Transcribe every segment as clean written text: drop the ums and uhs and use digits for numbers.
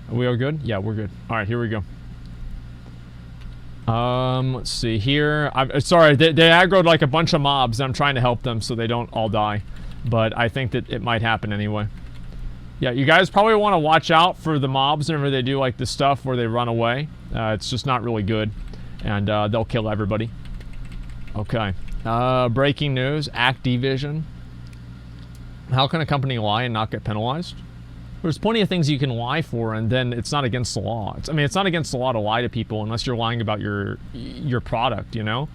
Are we all good? Yeah, we're good. All right, here we go. Let's see here. I'm sorry, they aggroed like a bunch of mobs. I'm trying to help them so they don't all die, but I think that it might happen anyway. Yeah, you guys probably want to watch out for the mobs whenever they do like the stuff where they run away. It's just not really good, and they'll kill everybody. Okay. Breaking news: Activision. How can a company lie and not get penalized? There's plenty of things you can lie for, and then it's not against the law. I mean, it's not against the law to lie to people unless you're lying about your product, you know?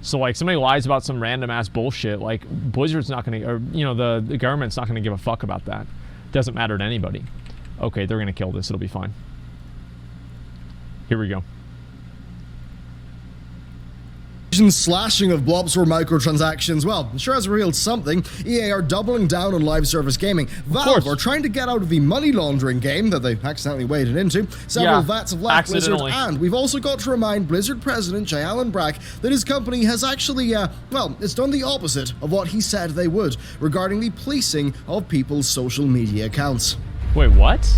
So, like, somebody lies about some random-ass bullshit, like, Blizzard's not going to, or, you know, the government's not going to give a fuck about that. Doesn't matter to anybody. Okay, they're going to kill this. It'll be fine. Here we go. Slashing of blobs for microtransactions. Well, it sure has revealed something. EA are doubling down on live service gaming. Valve are trying to get out of the money laundering game that they accidentally waded into. Several vats have left Blizzard, and we've also got to remind Blizzard President J. Allen Brack that his company has actually, well, it's done the opposite of what he said they would regarding the policing of people's social media accounts. Wait, what?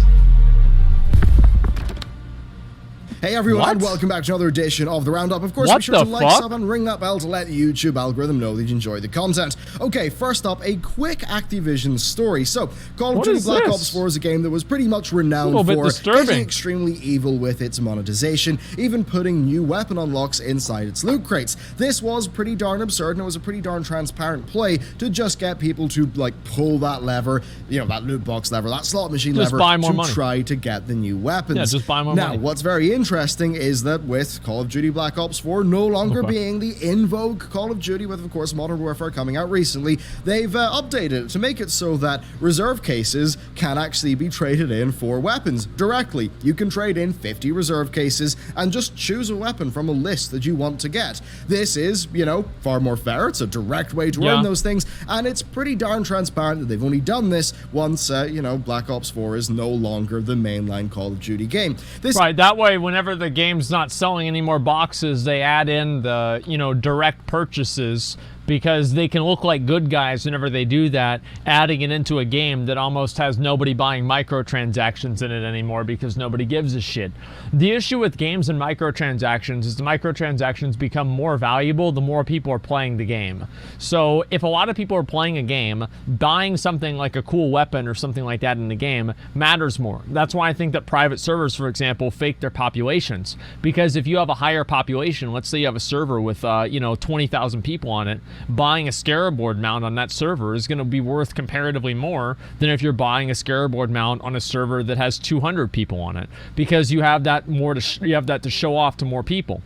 Hey everyone, welcome back to another edition of The Roundup. Of course, be sure to like, sub, and ring that bell to let the YouTube algorithm know that you enjoy the content. Okay, first up, a quick Activision story. So, Call of Duty Black Ops 4 is a game that was pretty much renowned for getting extremely evil with its monetization, even putting new weapon unlocks inside its loot crates. This was pretty darn absurd, and it was a pretty darn transparent play to just get people to, like, pull that lever, you know, that loot box lever, that slot machine lever, to try to get the new weapons. Yeah, just buy more money. Now, what's very interesting is that with Call of Duty Black Ops 4 no longer being the in vogue Call of Duty, with of course Modern Warfare coming out recently, they've updated it to make it so that reserve cases can actually be traded in for weapons directly. You can trade in 50 reserve cases and just choose a weapon from a list that you want to get. This is, you know, far more fair. It's a direct way to earn those things, and it's pretty darn transparent that they've only done this once, you know, Black Ops 4 is no longer the mainline Call of Duty game. Right, that way whenever the game's not selling any more boxes, they add in the, you know, direct purchases, because they can look like good guys whenever they do that, adding it into a game that almost has nobody buying microtransactions in it anymore because nobody gives a shit. The issue with games and microtransactions is the microtransactions become more valuable the more people are playing the game. So if a lot of people are playing a game, buying something like a cool weapon or something like that in the game matters more. That's why I think that private servers, for example, fake their populations. Because if you have a higher population, let's say you have a server with, you know, 20,000 people on it, buying a scarabord mount on that server is going to be worth comparatively more than if you're buying a scarabord mount on a server that has 200 people on it, because you have that you have that to show off to more people.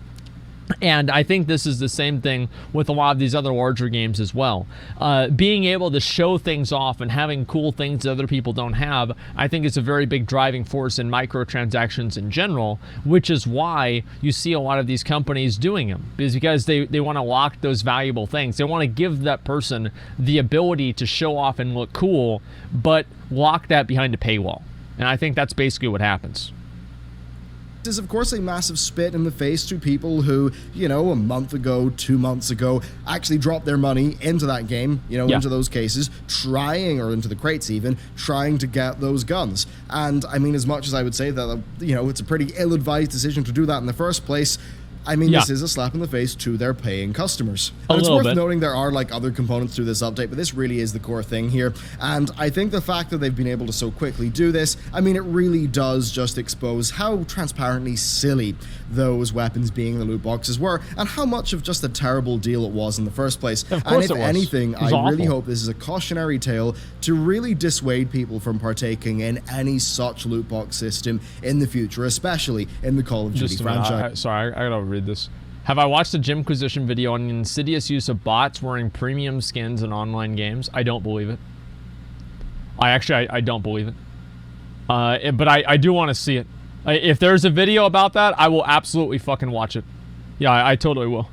And I think this is the same thing with a lot of these other larger games as well. Being able to show things off and having cool things that other people don't have, I think is a very big driving force in microtransactions in general, which is why you see a lot of these companies doing them, because they want to lock those valuable things. They want to give that person the ability to show off and look cool, but lock that behind a paywall. And I think that's basically what happens. Is of course a massive spit in the face to people who, you know, a month ago, 2 months ago, actually dropped their money into that game, you know, into those cases, trying, or into the crates even, trying to get those guns. And I mean, as much as I would say that, you know, it's a pretty ill-advised decision to do that in the first place, I mean, this is a slap in the face to their paying customers. And it's worth noting there are like other components to this update, but this really is the core thing here. And I think the fact that they've been able to so quickly do this, I mean, it really does just expose how transparently silly those weapons being in the loot boxes were, and how much of just a terrible deal it was in the first place. Of course and if anything, I really hope this is a cautionary tale to really dissuade people from partaking in any such loot box system in the future, especially in the Call of Duty franchise. Sorry, I gotta read this. Have I watched a Jimquisition video on the insidious use of bots wearing premium skins in online games? I don't believe it. I don't believe it. But I do want to see it. If there's a video about that, I will absolutely fucking watch it. Yeah, I totally will.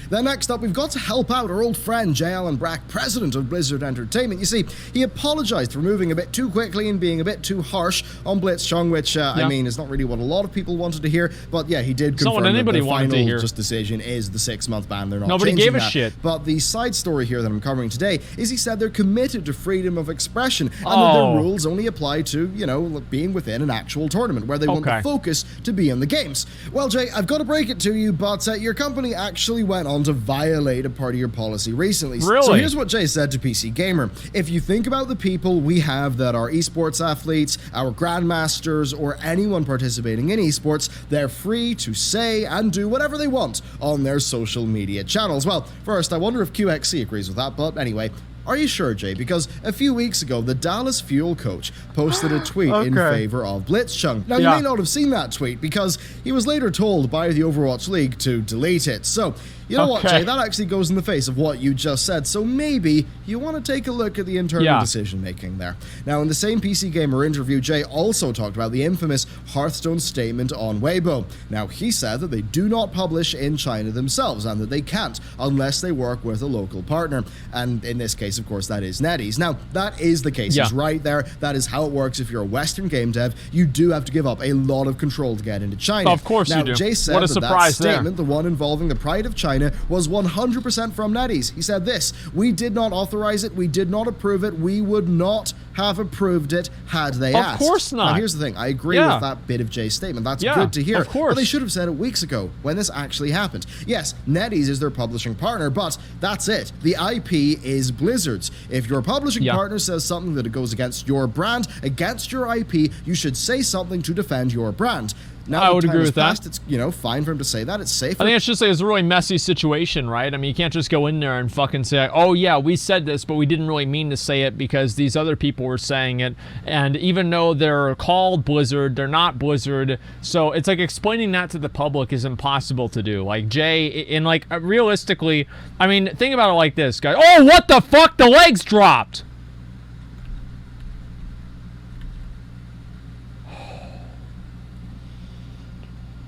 Then next up, we've got to help out our old friend J. Allen Brack, president of Blizzard Entertainment. You see, he apologized for moving a bit too quickly and being a bit too harsh on Blitzchung, which, I mean, is not really what a lot of people wanted to hear. But yeah, he did confirm that the final decision is the 6-month ban. They're not Nobody changing gave a that. shit. But the side story here that I'm covering today is he said they're committed to freedom of expression and that their rules only apply to, you know, being within an actual tournament where they want the focus to be in the games. Well, Jay, I've got to break it to you, but your company actually went on to violate a part of your policy recently. Really? So here's what Jay said to PC Gamer. If you think about the people we have that are esports athletes, our grandmasters, or anyone participating in esports, they're free to say and do whatever they want on their social media channels. Well, first, I wonder if QXC agrees with that, but anyway, are you sure, Jay? Because a few weeks ago, the Dallas Fuel coach posted a tweet in favor of Blitzchung. Now, you may not have seen that tweet because he was later told by the Overwatch League to delete it. So, you know what, Jay? That actually goes in the face of what you just said. So maybe you want to take a look at the internal decision-making there. Now, in the same PC Gamer interview, Jay also talked about the infamous Hearthstone statement on Weibo. Now, he said that they do not publish in China themselves and that they can't unless they work with a local partner. And in this case, of course, that is NetEase. Now, that is the case. He's right there. That is how it works. If you're a Western game dev, you do have to give up a lot of control to get into China. Of course you do. Now, Jay said what a that surprise statement, the one involving the pride of China, was 100% from NetEase. He said this: "We did not authorize it. We did not approve it. We would not have approved it had they asked." Of course not. Now, here's the thing. I agree with that bit of Jay's statement. That's good to hear. Of course. But they should have said it weeks ago when this actually happened. Yes, NetEase is their publishing partner, but that's it. The IP is Blizzard's. If your publishing partner says something that goes against your brand, against your IP, you should say something to defend your brand. Now I would agree with that. It's, you know, fine for him to say that. It's safe. I think it's just like it's a really messy situation, right? I mean, you can't just go in there and fucking say, oh yeah, we said this, but we didn't really mean to say it because these other people were saying it. And even though they're called Blizzard, they're not Blizzard. So it's like explaining that to the public is impossible to do. Like Jay, and like realistically, I mean, think about it like this, guys. Oh, what the fuck? The legs dropped.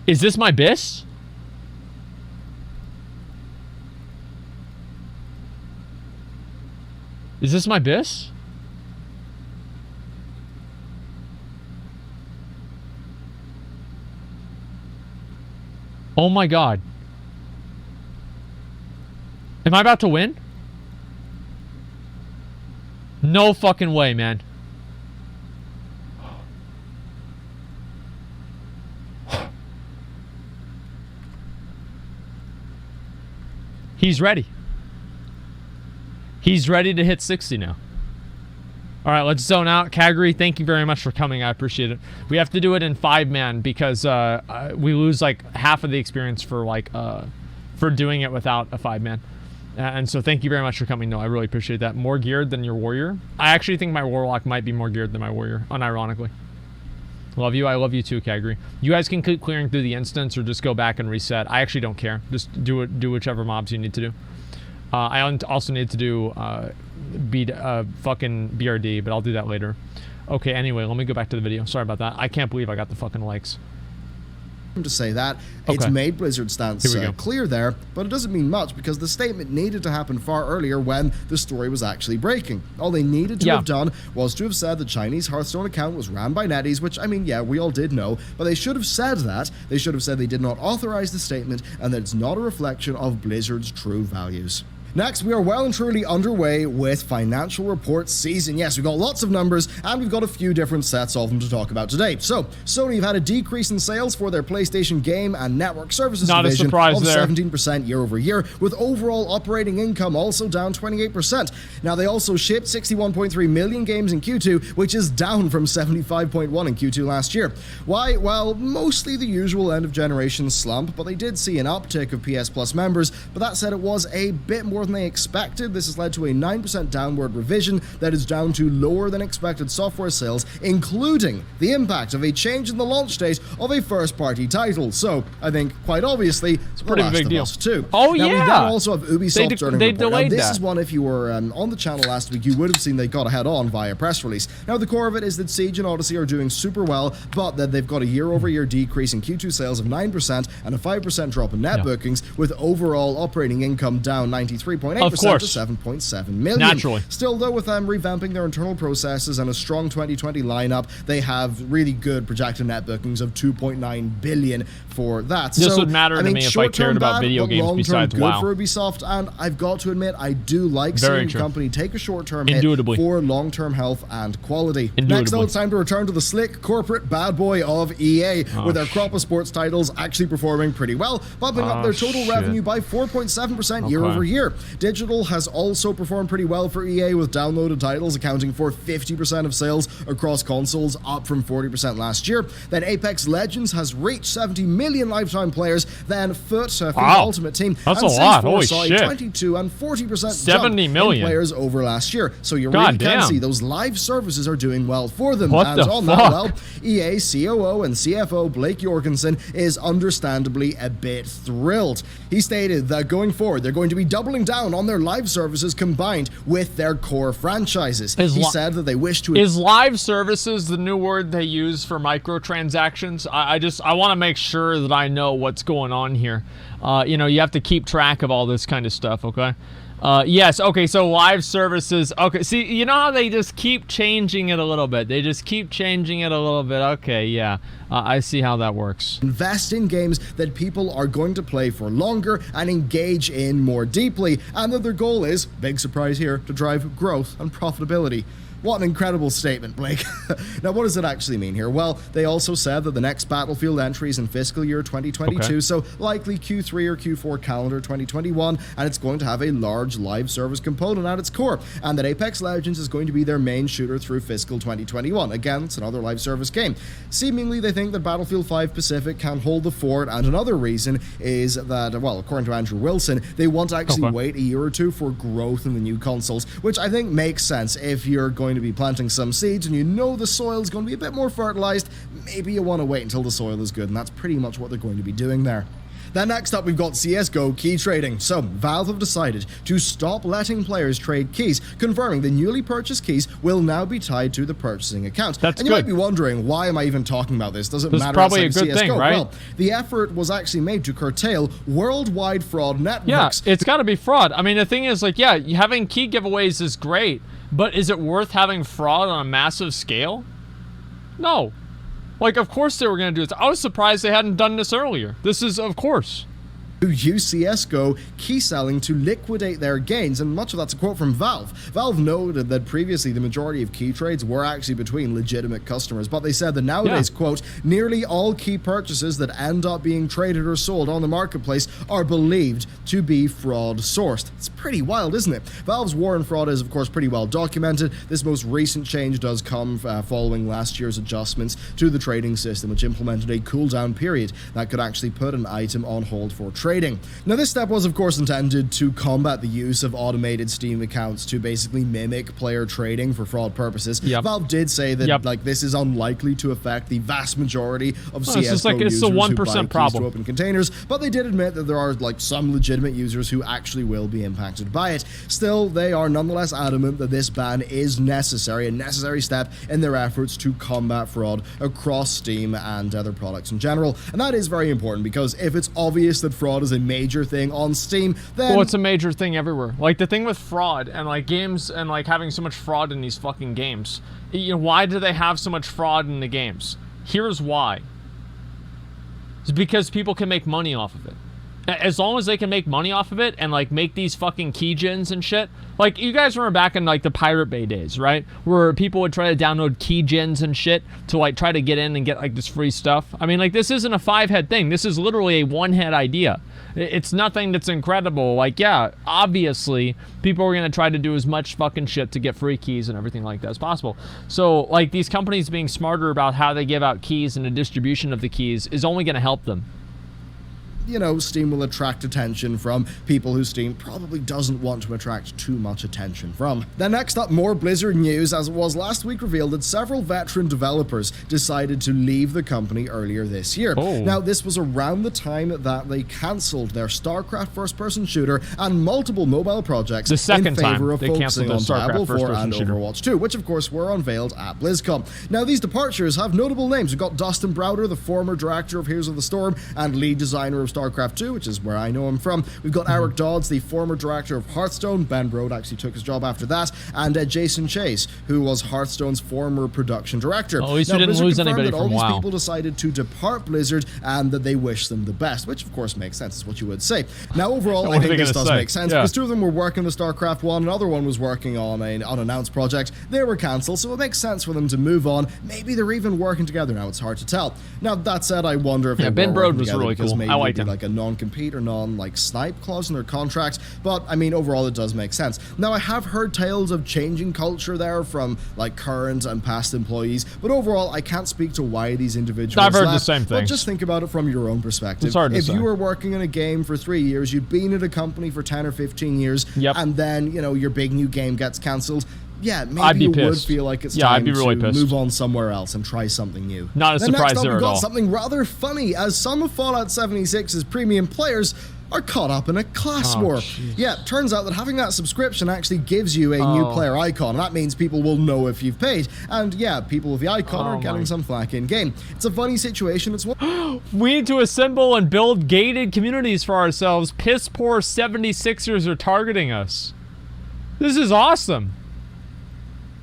Is this my bis? Is this my bis? Oh my god. Am I about to win? No fucking way, man. He's ready. He's ready to hit 60 now. All right, let's zone out. Kagri, thank you very much for coming. I appreciate it. We have to do it in 5-man because we lose like half of the experience for like for doing it without a 5-man. And so thank you very much for coming. No, I really appreciate that. More geared than your warrior. I actually think my warlock might be more geared than my warrior, unironically. Love you. I love you too, Kagri. You guys can keep clearing through the instance or just go back and reset. I actually don't care. Just do it. Do whichever mobs you need to do. I also need to do fucking BRD, but I'll do that later. Okay, anyway, let me go back to the video. Sorry about that. I can't believe I got the fucking likes. To say that it's made Blizzard's stance clear there, but it doesn't mean much because the statement needed to happen far earlier when the story was actually breaking. All they needed to have done was to have said the Chinese Hearthstone account was ran by NetEase, which, I mean, yeah, we all did know, but they should have said that. They should have said they did not authorize the statement and that it's not a reflection of Blizzard's true values. Next, we are well and truly underway with financial report season. Yes, we've got lots of numbers, and we've got a few different sets of them to talk about today. So, Sony have had a decrease in sales for their PlayStation Game and Network Services division of 17% year over year, with overall operating income also down 28%. Now, they also shipped 61.3 million games in Q2, which is down from 75.1 in Q2 last year. Why? Well, mostly the usual end-of-generation slump, but they did see an uptick of PS Plus members, but that said, it was a bit more lower than they expected. This has led to a 9% downward revision that is down to lower than expected software sales, including the impact of a change in the launch date of a first-party title. So, I think, quite obviously, it's pretty big deal. Too. Oh, now, yeah! We then also have Ubisoft earnings report. Delayed now, this that. is one, if you were on the channel last week, you would have seen they got ahead on via press release. Now, the core of it is that Siege and Odyssey are doing super well, but that they've got a year-over-year decrease in Q2 sales of 9% and a 5% drop in net bookings, with overall operating income down 93.8% to 7.7 million. Naturally. Still, though, with them revamping their internal processes and a strong 2020 lineup, they have really good projected net bookings of 2.9 billion for that. This would matter to me if I cared about video games besides good WoW. For Ubisoft, and I've got to admit, I do like seeing the company take a short-term hit for long-term health and quality. Next, though, it's time to return to the slick corporate bad boy of EA, with their crop of sports titles actually performing pretty well, bumping up their total revenue by 4.7% year over year. Digital has also performed pretty well for EA, with downloaded titles accounting for 50% of sales across consoles, up from 40% last year. Then Apex Legends has reached 70 million lifetime players. Then Foot from the Ultimate Team That's and a lot. Holy saw shit. 22 and 40% 70 jump million in players over last year. So you really can see those live services are doing well for them. What and the on fuck? that, well, EA COO and CFO Blake Jorgensen is understandably a bit thrilled. He stated that going forward, they're going to be doubling down on their live services combined with their core franchises. He said that they wish to... Is live services the new word they use for microtransactions? I want to make sure that I know what's going on here. You know, you have to keep track of all this kind of stuff, okay? Yes, okay, so live services. Okay, see, you know how they just keep changing it a little bit? They just keep changing it a little bit. Okay, yeah, I see how that works. Invest in games that people are going to play for longer and engage in more deeply, and that their goal is, big surprise here, to drive growth and profitability. What an incredible statement, Blake. Now, what does it actually mean here? Well, they also said that the next Battlefield entry is in fiscal year 2022, so likely Q3 or Q4 calendar 2021, and it's going to have a large live service component at its core, and that Apex Legends is going to be their main shooter through fiscal 2021. Again, it's another live service game. Seemingly, they think that Battlefield 5 Pacific can hold the fort, and another reason is that, well, according to Andrew Wilson, they want to actually wait a year or two for growth in the new consoles, which I think makes sense if you're going to be planting some seeds and you know the soil is going to be a bit more fertilized. Maybe you want to wait until the soil is good, and that's pretty much what they're going to be doing there. Then next up, we've got CSGO key trading. So, Valve have decided to stop letting players trade keys, confirming the newly purchased keys will now be tied to the purchasing account. That's and you might be wondering, why am I even talking about this? Does it matter? Probably a good CSGO? thing, right? Well, the effort was actually made to curtail worldwide fraud networks. Yeah, it's got to be fraud. I mean, the thing is, like, yeah, having key giveaways is great, but is it worth having fraud on a massive scale? No. Like, of course they were going to do this. I was surprised they hadn't done this earlier. This is, of course. Who use CSGO key selling to liquidate their gains, and much of that's a quote from Valve. Valve noted that previously the majority of key trades were actually between legitimate customers, but they said that nowadays, quote, nearly all key purchases that end up being traded or sold on the marketplace are believed to be fraud sourced. It's pretty wild, isn't it? Valve's war on fraud is, of course, pretty well documented. This most recent change does come following last year's adjustments to the trading system, which implemented a cooldown period that could actually put an item on hold for trading. Now, this step was, of course, intended to combat the use of automated Steam accounts to basically mimic player trading for fraud purposes. Valve did say that like this is unlikely to affect the vast majority of CSGO users who buy keys to open containers, but they did admit that there are like some legitimate users who actually will be impacted by it. Still, they are nonetheless adamant that this ban is necessary, a necessary step in their efforts to combat fraud across Steam and other products in general. And that is very important, because if it's obvious that fraud is a major thing on Steam, then... Well, it's a major thing everywhere. Like, the thing with fraud and, like, games and, like, having so much fraud in these fucking games. You know, why do they have so much fraud in the games? Here's why. It's because people can make money off of it. As long as they can make money off of it and, like, make these fucking keygens and shit. Like, you guys remember back in, like, the Pirate Bay days, right? Where people would try to download keygens and shit to, like, try to get in and get, like, this free stuff. I mean, like, this isn't a 5-head thing. This is literally a 1-head idea. It's nothing that's incredible. Like, yeah, obviously, people are going to try to do as much fucking shit to get free keys and everything like that as possible. So, like, these companies being smarter about how they give out keys and the distribution of the keys is only going to help them. Steam will attract attention from people who Steam probably doesn't want to attract too much attention from. Then next up, more Blizzard news, as it was last week revealed that several veteran developers decided to leave the company earlier this year. Now, this was around the time that they cancelled their StarCraft first-person shooter and multiple mobile projects in favor of focusing on Diablo 4 and Overwatch 2, which of course were unveiled at BlizzCon. Now, these departures have notable names. We've got Dustin Browder, the former director of Heroes of the Storm and lead designer of StarCraft 2, which is where I know him from. We've got Eric Dodds, the former director of Hearthstone. Ben Brode actually took his job after that. And Jason Chase, who was Hearthstone's former production director. At least we didn't lose anybody from WoW. All these people decided to depart Blizzard and that they wish them the best, which of course makes sense, is what you would say. Now, overall, I think this does make sense, because two of them were working the StarCraft 1, another one was working on an unannounced project. They were cancelled, so it makes sense for them to move on. Maybe they're even working together now, it's hard to tell. Now, that said, I wonder if they Ben were Brode was really cool. Maybe I liked him. Like a non-compete or snipe clause in their contracts, but I mean, overall it does make sense. Now, I have heard tales of changing culture there from current and past employees, but overall I can't speak to why these individuals I've heard left, the same thing. but just think about it from your own perspective. It's hard to if say. you were working in a game for 3 years, you've been at a company for 10 or 15 years, and then your big new game gets cancelled, maybe you would feel like it's time to move on somewhere else and try something new. Not a surprise there at all. We've got something rather funny, as some of Fallout 76's premium players are caught up in a class war. Yeah, turns out that having that subscription actually gives you a new player icon. That means people will know if you've paid. And yeah, people with the icon are getting some flack in-game. It's a funny situation. It's one. We need to assemble and build gated communities for ourselves. Piss poor 76ers are targeting us. This is awesome.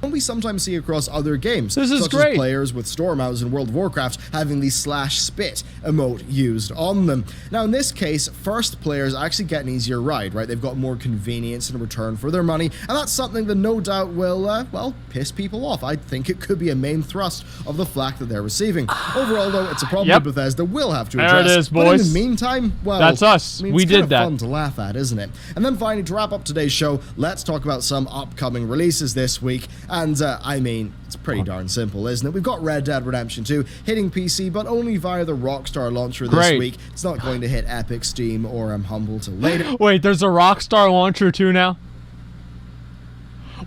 We sometimes see across other games, such as players with Stormouts in World of Warcraft having the /spit emote used on them. Now, in this case, first players actually get an easier ride, right? They've got more convenience in return for their money, and that's something that no doubt will, piss people off. I think it could be a main thrust of the flack that they're receiving. Overall, though, it's a problem that Bethesda will have to address. There it is, boys. But in the meantime, well, that's us. I mean, we it's did kind that. Fun to laugh at, isn't it? And then finally, to wrap up today's show, let's talk about some upcoming releases this week. And I mean, it's pretty darn simple, isn't it? We've got Red Dead Redemption 2 hitting PC, but only via the Rockstar launcher this week. It's not going to hit Epic, Steam, or I'm humble till later. Wait, there's a Rockstar launcher too now?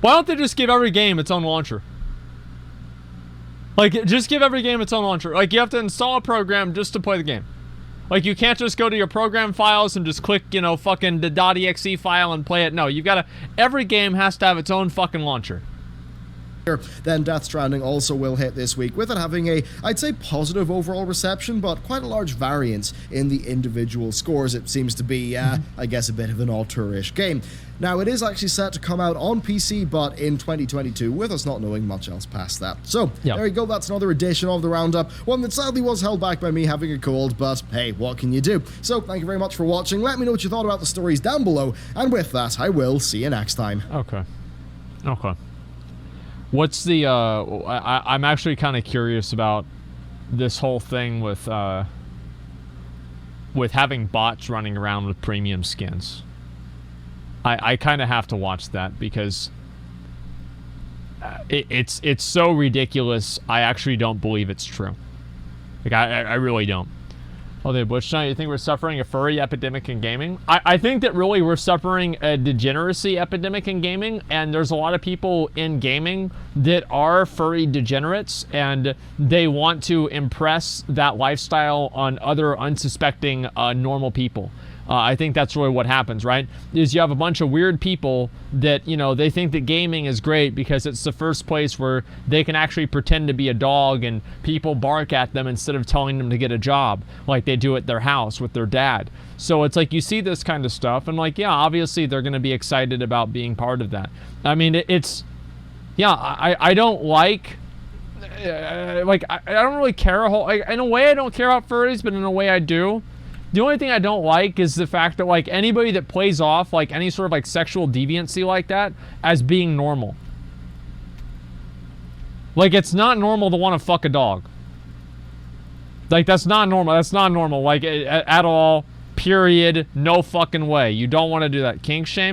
Why don't they just give every game its own launcher? Just give every game its own launcher. You have to install a program just to play the game. You can't just go to your program files and just click, fucking the .exe file and play it. No, you've got to... Every game has to have its own fucking launcher. Then Death Stranding also will hit this week, with it having a, I'd say, positive overall reception, but quite a large variance in the individual scores. It seems to be, I guess, a bit of an auteur-ish game. Now, it is actually set to come out on PC, but in 2022, with us not knowing much else past that. So, there you go, that's another edition of the Roundup, one that sadly was held back by me having a cold, but hey, what can you do? So, thank you very much for watching. Let me know what you thought about the stories down below, and with that, I will see you next time. Okay. What's the, I'm actually kind of curious about this whole thing with having bots running around with premium skins. I kind of have to watch that, because it's so ridiculous, I actually don't believe it's true. I really don't. Oh, the Butch Knight, you think we're suffering a furry epidemic in gaming? I think that really we're suffering a degeneracy epidemic in gaming, and there's a lot of people in gaming that are furry degenerates, and they want to impress that lifestyle on other unsuspecting normal people. I think that's really what happens, right? Is you have a bunch of weird people that, they think that gaming is great because it's the first place where they can actually pretend to be a dog and people bark at them instead of telling them to get a job like they do at their house with their dad. So it's you see this kind of stuff and obviously they're going to be excited about being part of that. I mean, I don't like... I don't really care in a way I don't care about furries, but in a way I do. The only thing I don't like is the fact that anybody that plays off any sort of sexual deviancy like that as being normal. It's not normal to want to fuck a dog. That's not normal. That's not normal at all. Period. No fucking way. You don't want to do that. Kink shaming.